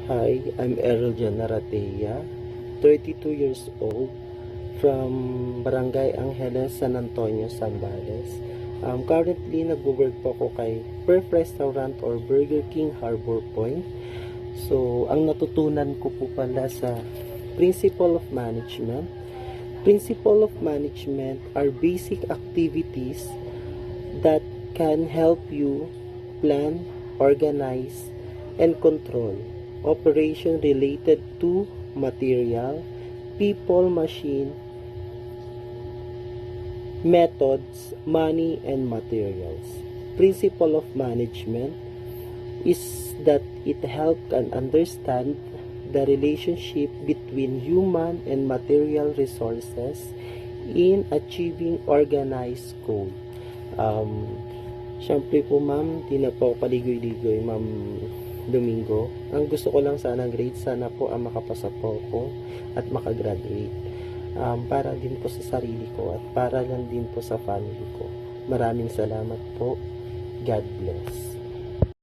Hi, I'm Errol Naratea, 32 years old, from Barangay Angeles, San Antonio, Zambales. Currently, nag-work po ako kay Perf Restaurant or Burger King Harbor Point. So, ang natutunan ko po pala sa Principle of Management. Principle of Management are basic activities that can help you plan, organize, and control operation related to material, people, machine, methods, money, and materials. Principle of management is that it helps and understand the relationship between human and material resources in achieving organized goal. Siyempre po ma'am, di na po paligoy-ligoy ma'am Domingo. Ang gusto ko lang sana grade, sana po makapasa po ako at makagraduate. Para din po sa sarili ko at para lang din po sa family ko. Maraming salamat po. God bless.